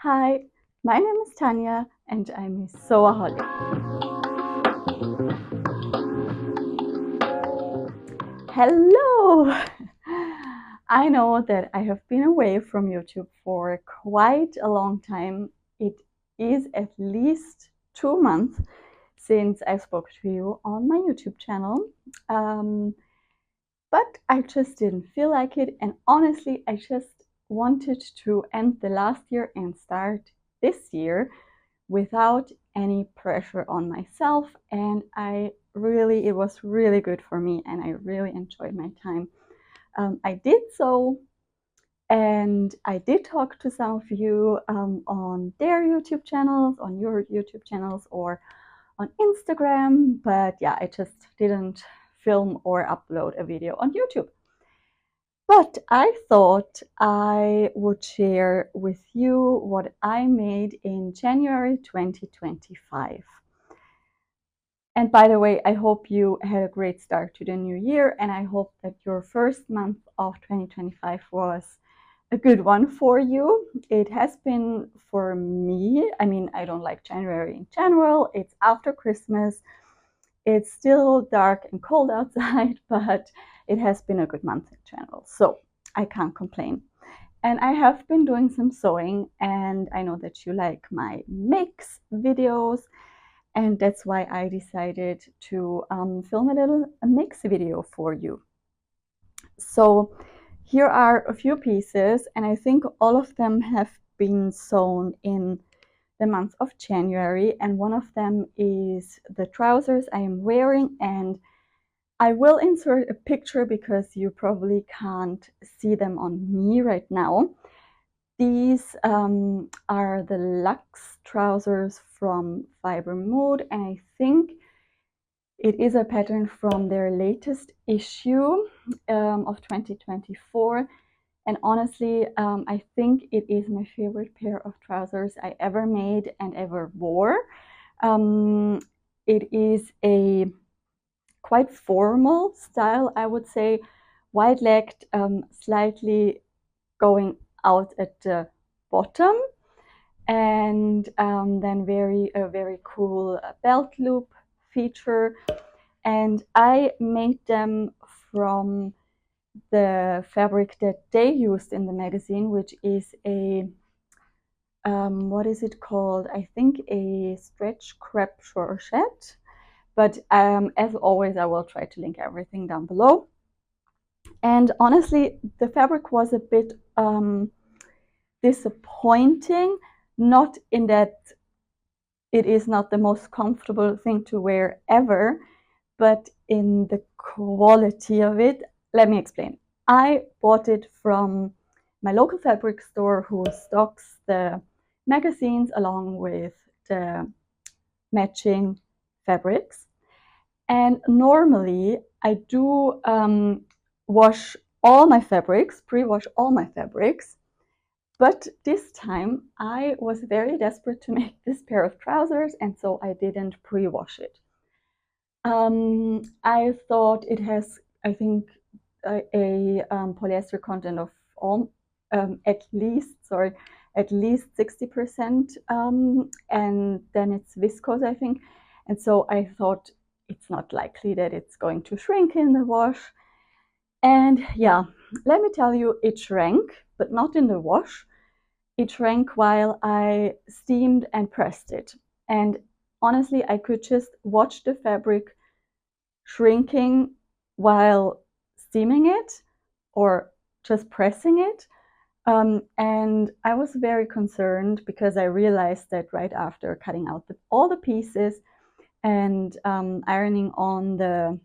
Hi, my name is Tanya and I'm a sewaholic. Hello! I know that I have been away from YouTube for quite a long time. It is at least 2 months since I spoke to you on my YouTube channel. But I just didn't feel like it, and honestly, I just wanted to end the last year and start this year without any pressure on myself. And it was really good for me, and I really enjoyed my time. I did so, and I did talk to some of you on their YouTube channels, on your YouTube channels, or on Instagram. But yeah, I just didn't film or upload a video on YouTube. But I thought I would share with you what I made in January 2025. And by the way, I hope you had a great start to the new year, and I hope that your first month of 2025 was a good one for you. It has been for me. I mean, I don't like January in general. It's after Christmas. It's still dark and cold outside, but it has been a good month in general. So I can't complain. And I have been doing some sewing, and I know that you like my mix videos, and that's why I decided to film a little mix video for you. So here are a few pieces, and I think all of them have been sewn in the month of January, and one of them is the trousers I am wearing, and I will insert a picture because you probably can't see them on me right now. These are the Lux Trousers from Fiber Mood, and I think it is a pattern from their latest issue of 2024. And honestly, I think it is my favorite pair of trousers I ever made and ever wore. It is a quite formal style, I would say, wide-legged, slightly going out at the bottom, and then a very cool belt loop feature. And I made them from the fabric that they used in the magazine, which is a what is it called? I think a stretch crepe crochet. But as always, I will try to link everything down below. And honestly, the fabric was a bit disappointing, not in that it is not the most comfortable thing to wear ever, but in the quality of it. Let me explain. I bought it from my local fabric store who stocks the magazines along with the matching fabrics. And normally I do wash all my fabrics, pre-wash all my fabrics. But this time I was very desperate to make this pair of trousers, and so I didn't pre-wash it. I thought it has, I think, a polyester content of at least 60%, and then it's viscose, I think. And so I thought it's not likely that it's going to shrink in the wash. And yeah, let me tell you, it shrank, but not in the wash. It shrank while I steamed and pressed it. And honestly, I could just watch the fabric shrinking while steaming it or just pressing it. And I was very concerned because I realized that right after cutting out all the pieces and ironing on the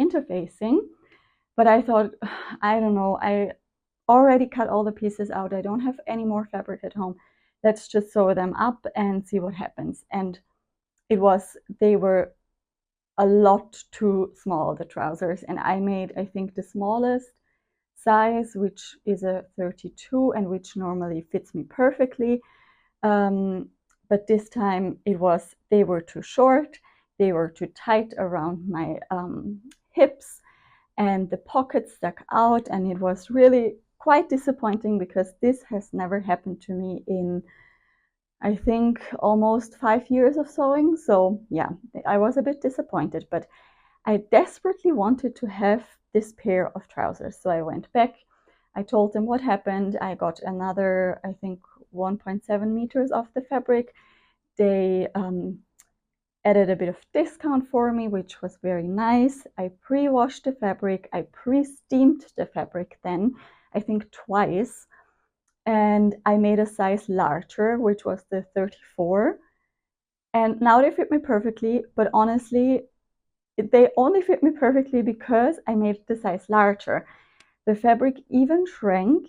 interfacing. But I thought, I don't know, I already cut all the pieces out. I don't have any more fabric at home. Let's just sew them up and see what happens. And they were a lot too small, the trousers. And I made, I think, the smallest size, which is a 32 and which normally fits me perfectly. But this time they were too short, they were too tight around my hips, and the pockets stuck out, and it was really quite disappointing because this has never happened to me in, I think, almost 5 years of sewing. So yeah, I was a bit disappointed, but I desperately wanted to have this pair of trousers. So I went back, I told them what happened. I got another, I think, 1.7 meters of the fabric. They added a bit of discount for me, which was very nice. I pre-washed the fabric, I pre-steamed the fabric then, I think twice, and I made a size larger, which was the 34. And now they fit me perfectly, but honestly, they only fit me perfectly because I made the size larger. The fabric even shrank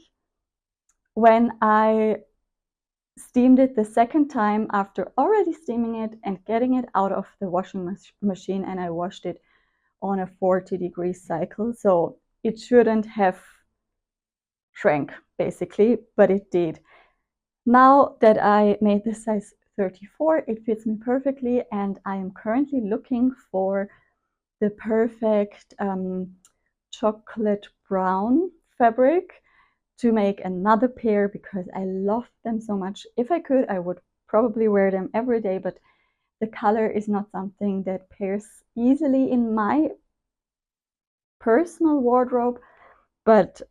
when I steamed it the second time after already steaming it and getting it out of the washing machine, and I washed it on a 40-degree cycle. So it shouldn't have shrank basically, but it did. Now that I made the size 34, it fits me perfectly, and I am currently looking for the perfect chocolate brown fabric to make another pair because I love them so much. If I could, I would probably wear them every day, but the color is not something that pairs easily in my personal wardrobe. But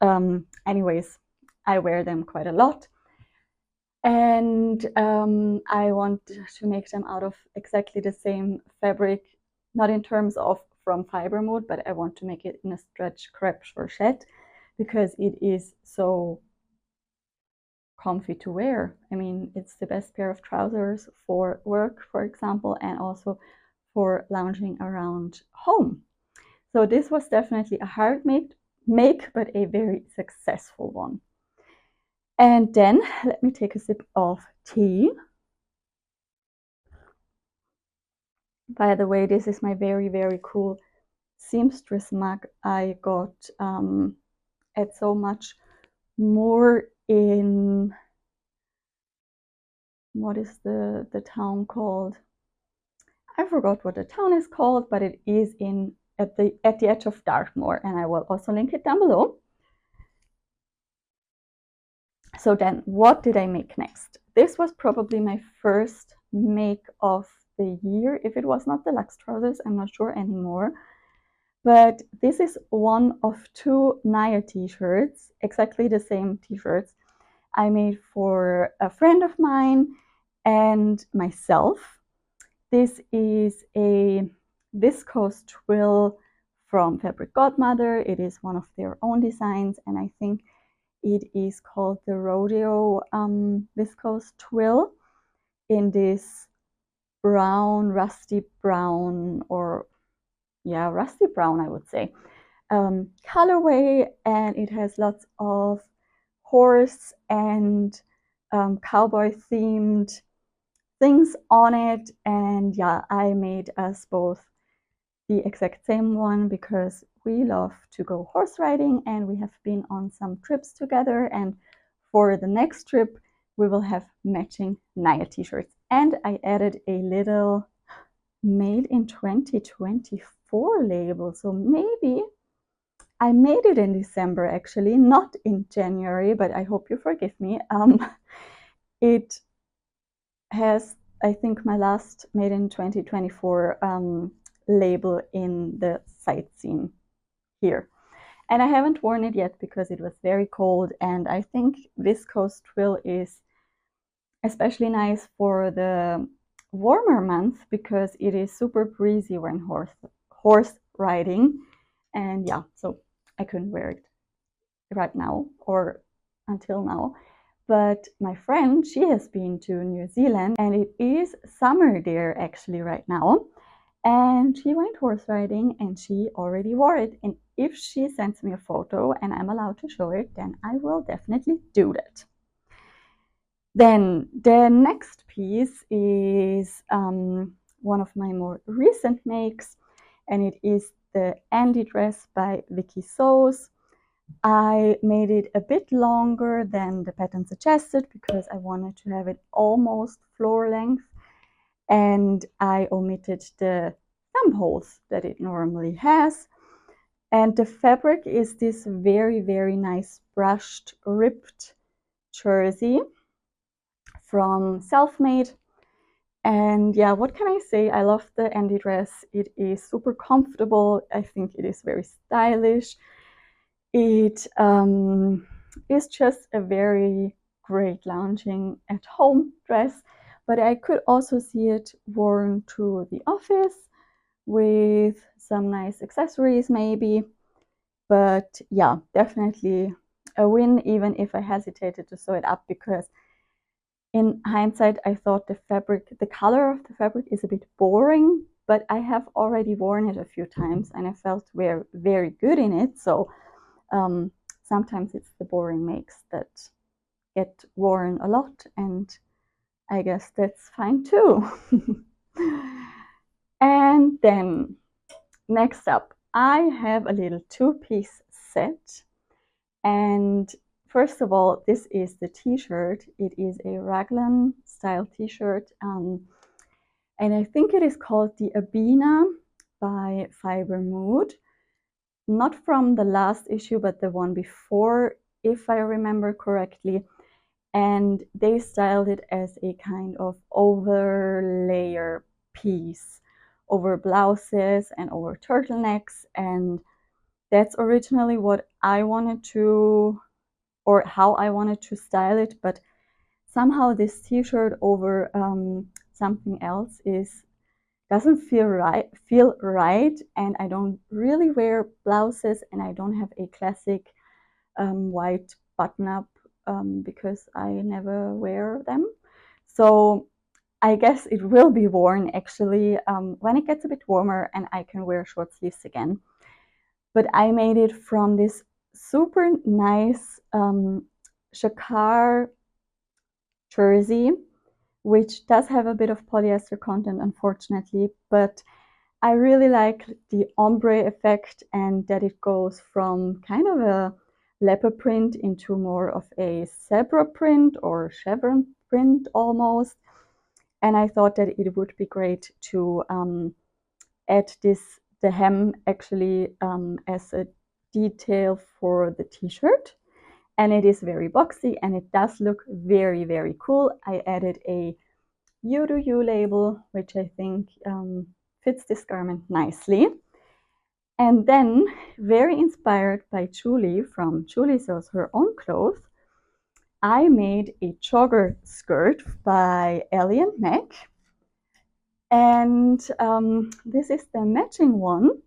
anyways, I wear them quite a lot. And I want to make them out of exactly the same fabric, not in terms of from fiber mode, but I want to make it in a stretch crepe crochet because it is so comfy to wear. I mean, it's the best pair of trousers for work, for example, and also for lounging around home. So this was definitely a hard make, but a very successful one. And then let me take a sip of tea. By the way, this is my very, very cool seamstress mug I got at So Much More in, what is the town called? I forgot what the town is called, but it is in at the edge of Dartmoor, and I will also link it down below. So then, what did I make next? This was probably my first make of the year. If it was not the Lux Trousers, I'm not sure anymore. But this is one of two Naya T-shirts, exactly the same T-shirts I made for a friend of mine and myself. This is a viscose twill from Fabric Godmother. It is one of their own designs, and I think it is called the Rodeo viscose twill in this brown, rusty brown, or yeah, rusty brown, I would say, colorway, and it has lots of horse and cowboy themed things on it. And yeah, I made us both the exact same one because we love to go horse riding and we have been on some trips together, and for the next trip we will have matching Naya t-shirts. And I added a little made in 2024 label, so maybe I made it in December, actually, not in January, but I hope you forgive me. It has, I think, my last made in 2024 label in the side seam here. And I haven't worn it yet because it was very cold, and I think viscose twill is especially nice for the warmer months because it is super breezy when horse riding. And yeah, so I couldn't wear it right now or until now. But my friend, she has been to New Zealand and it is summer there actually right now. And she went horse riding and she already wore it. And if she sends me a photo and I'm allowed to show it, then I will definitely do that. Then the next piece is one of my more recent makes, and it is the Andie Dress by Vicky Sews. I made it a bit longer than the pattern suggested because I wanted to have it almost floor length, and I omitted the thumb holes that it normally has. And the fabric is this very, very nice brushed, ripped jersey from Selfmade. And yeah, what can I say? I love the Andie Dress. It is super comfortable. I think it is very stylish. It is just a very great lounging at home dress, but I could also see it worn to the office with some nice accessories maybe. But yeah, definitely a win, even if I hesitated to sew it up, because in hindsight, I thought the color of the fabric is a bit boring, but I have already worn it a few times and I felt very, very good in it. So sometimes it's the boring makes that get worn a lot, and I guess that's fine too. And then next up, I have a little two-piece set. And first of all, this is the t-shirt. It is a raglan style t-shirt. And I think it is called the Abina by Fiber Mood. Not from the last issue, but the one before, if I remember correctly. And they styled it as a kind of overlayer piece over blouses and over turtlenecks. And that's originally what I wanted to, or how I wanted to style it, but somehow this t-shirt over something else doesn't feel right, and I don't really wear blouses, and I don't have a classic white button-up because I never wear them. So I guess it will be worn actually when it gets a bit warmer and I can wear short sleeves again. But I made it from this super nice jacquard jersey, which does have a bit of polyester content, unfortunately, but I really like the ombre effect and that it goes from kind of a leopard print into more of a zebra print or chevron print almost. And I thought that it would be great to add the hem actually as a detail for the t-shirt. And it is very boxy and it does look very, very cool. I added a You Do You label, which I think fits this garment nicely. And then, very inspired by Julie from Julie Sews Her Own Clothes, I made a jogger skirt by Ellie and Mac. And this is the matching one.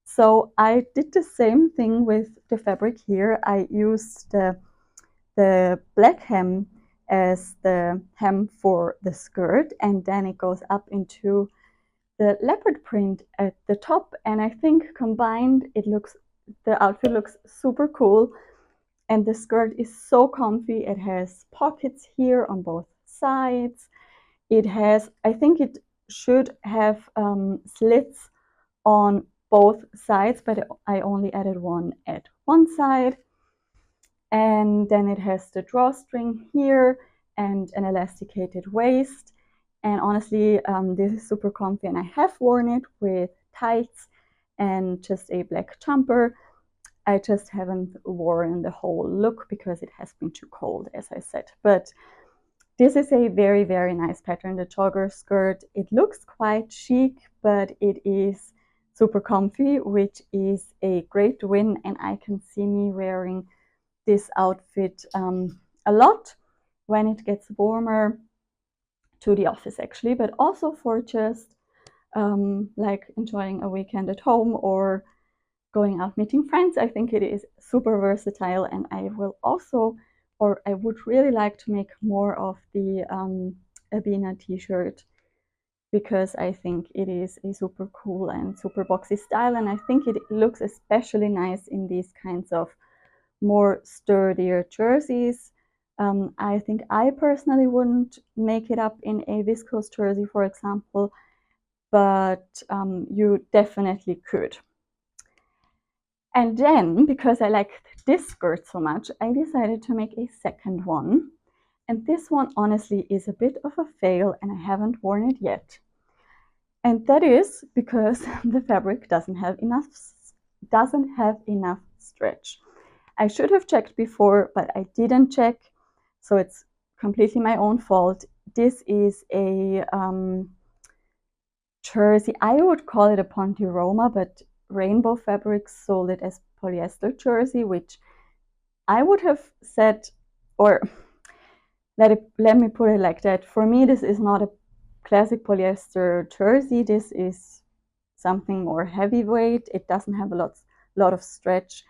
So I did the same thing with the fabric here. I used the black hem as the hem for the skirt, and then it goes up into the leopard print at the top. And I think combined the outfit looks super cool, and the skirt is so comfy. It has pockets here on both sides. I think it should have slits on both sides, but I only added one at one side. And then it has the drawstring here and an elasticated waist. And honestly, this is super comfy, and I have worn it with tights and just a black jumper. I just haven't worn the whole look because it has been too cold, as I said. But this is a very, very nice pattern, the jogger skirt. It looks quite chic, but it is super comfy, which is a great win. And I can see me wearing this outfit a lot when it gets warmer to the office actually, but also for just like enjoying a weekend at home or going out meeting friends. I think it is super versatile, and I would really like to make more of the Abina T-shirt, because I think it is a super cool and super boxy style, and I think it looks especially nice in these kinds of more sturdier jerseys. I think I personally wouldn't make it up in a viscose jersey, for example, but you definitely could. And then, because I liked this skirt so much, I decided to make a second one. And this one honestly is a bit of a fail, and I haven't worn it yet. And that is because the fabric doesn't have enough doesn't have enough stretch. I should have checked before, but I didn't check, so it's completely my own fault. This is a jersey. I would call it a Pontiroma, but Rainbow Fabrics sold it as polyester jersey, which I would have said, or let me put it like that. For me, this is not a classic polyester jersey. This is something more heavyweight. It doesn't have a lot of stretch,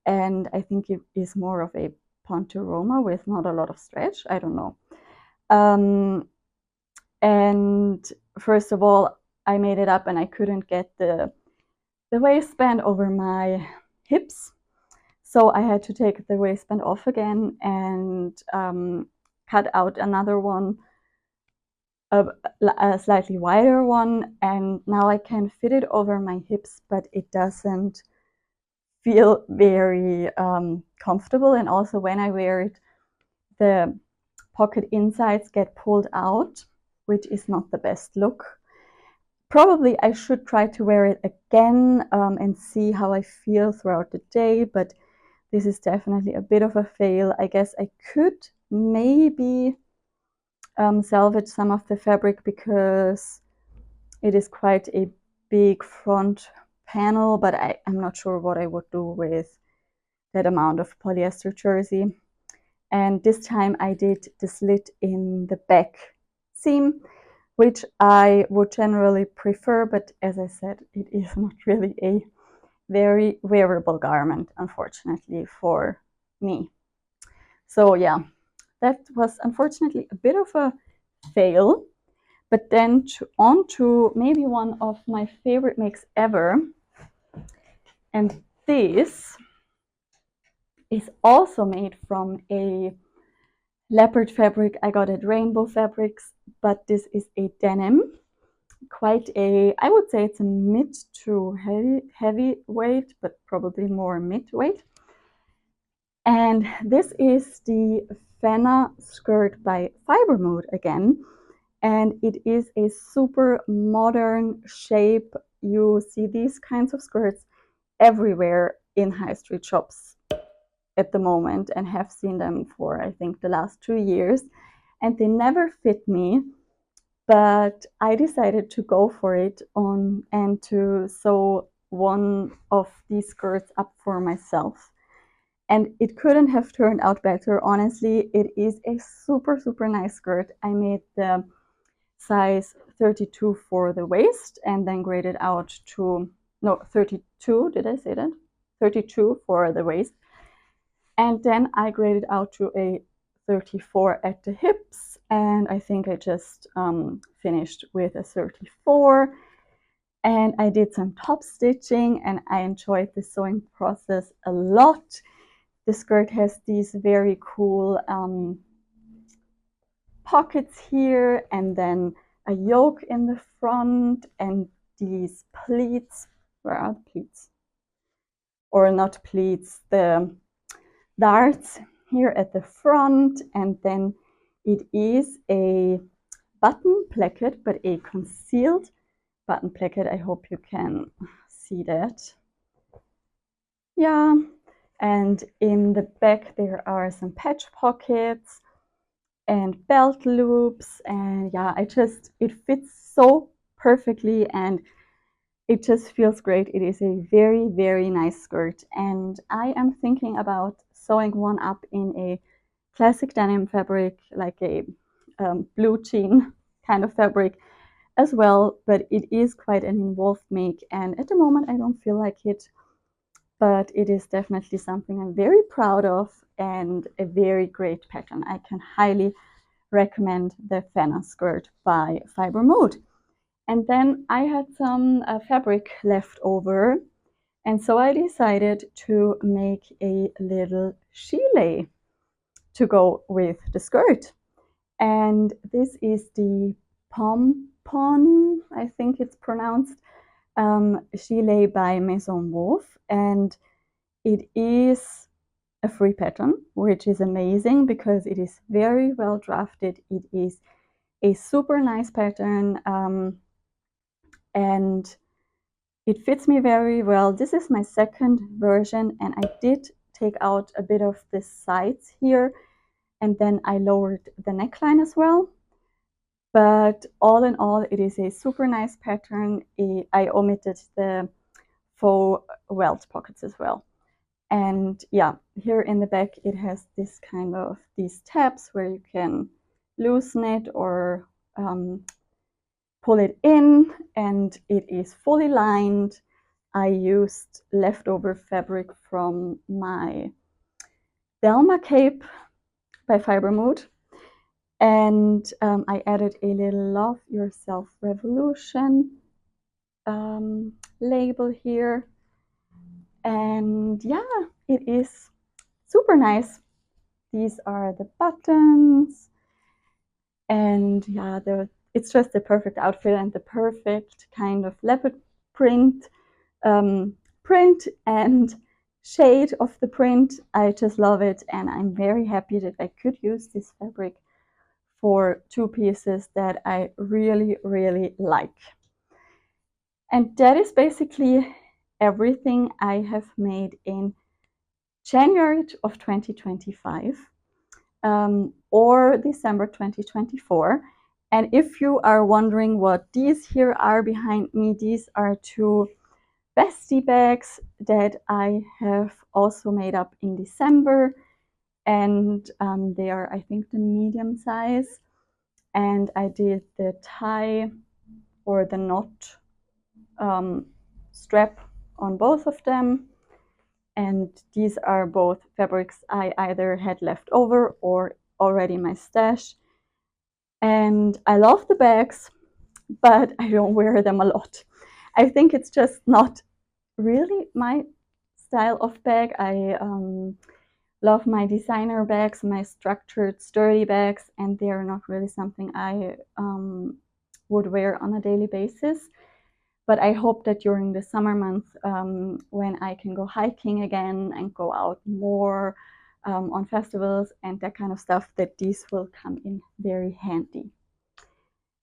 and I think it is more of a Pontiroma with not a lot of stretch. I don't know. And first of all, I made it up and I couldn't get the waistband over my hips. So I had to take the waistband off again and cut out another one, a slightly wider one. And now I can fit it over my hips, but it doesn't feel very comfortable. And also when I wear it, the pocket insides get pulled out, which is not the best look. Probably I should try to wear it again and see how I feel throughout the day, but this is definitely a bit of a fail. I guess I could maybe salvage some of the fabric because it is quite a big front panel, but I'm not sure what I would do with that amount of polyester jersey. And this time I did the slit in the back seam, which I would generally prefer, but as I said, it is not really a very wearable garment, unfortunately, for me. So yeah, that was unfortunately a bit of a fail. But then on to maybe one of my favorite makes ever. And this is also made from a leopard fabric. I got it Rainbow Fabrics, but this is a denim. Quite a, I would say it's a mid to heavy weight, but probably more mid-weight. And this is the Fenna Skirt by Fiber Mood again. And it is a super modern shape. You see these kinds of skirts everywhere in high street shops at the moment and have seen them for, I think, the last 2 years. And they never fit me, but I decided to go for it and to sew one of these skirts up for myself. And it couldn't have turned out better, honestly. It is a super, super nice skirt. I made the size 32 for the waist and then graded out to, no, 32, did I say that? 32 for the waist. And then I graded out to a 34 at the hips, and I think I just finished with a 34. And I did some top stitching and I enjoyed the sewing process a lot. The skirt has these very cool pockets here and then a yoke in the front and these pleats. Where are the pleats? Or not pleats, the darts here at the front, and then it is a button placket, but a concealed button placket. I hope you can see that. Yeah, and in the back there are some patch pockets and belt loops, and yeah, it fits so perfectly and it just feels great. It is a very, very nice skirt, and I am thinking about sewing one up in a classic denim fabric, like a blue jean kind of fabric as well, but it is quite an involved make, and at the moment I don't feel like it, but it is definitely something I'm very proud of and a very great pattern. I can highly recommend the Fenna Skirt by Fiber Mood. And then I had some fabric left over, and so I decided to make a little gilet to go with the skirt. And this is the Pompon, I think it's pronounced, gilet by Maison Wolf, and it is a free pattern, which is amazing because it is very well drafted. It is a super nice pattern, and It fits me very well. This is my second version, and I did take out a bit of the sides here, and then I lowered the neckline as well. But all in all, it is a super nice pattern. I omitted the faux welt pockets as well. And yeah, here in the back, it has this kind of these tabs where you can loosen it or pull it in, and it is fully lined. I used leftover fabric from my Delma cape by Fiber Mood, and I added a little Love Yourself Revolution label here. And yeah, it is super nice. These are the buttons, and yeah, it's just the perfect outfit and the perfect kind of leopard print and shade of the print. I just love it, and I'm very happy that I could use this fabric for two pieces that I really, really like. And that is basically everything I have made in January of 2025 or December 2024. And if you are wondering what these here are behind me, these are two Bestie bags that I have also made up in December, and they are, I think, the medium size. And I did the tie or the knot strap on both of them. And these are both fabrics I either had left over or already in my stash. And I love the bags, but I don't wear them a lot. I think it's just not really my style of bag. I love my designer bags, my structured, sturdy bags, and they are not really something I would wear on a daily basis. But I hope that during the summer months, when I can go hiking again and go out more on festivals and that kind of stuff, that these will come in very handy.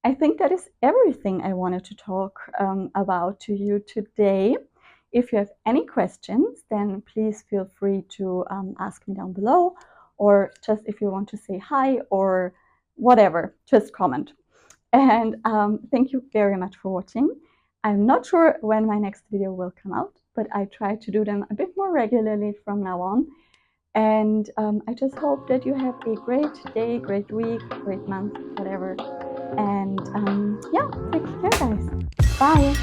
I think that is everything I wanted to talk about to you today. If you have any questions, then please feel free to ask me down below, or just if you want to say hi or whatever, just comment. And thank you very much for watching. I'm not sure when my next video will come out, but I try to do them a bit more regularly from now on. And I just hope that you have a great day, great week, great month, whatever. And yeah, take care, guys. Bye.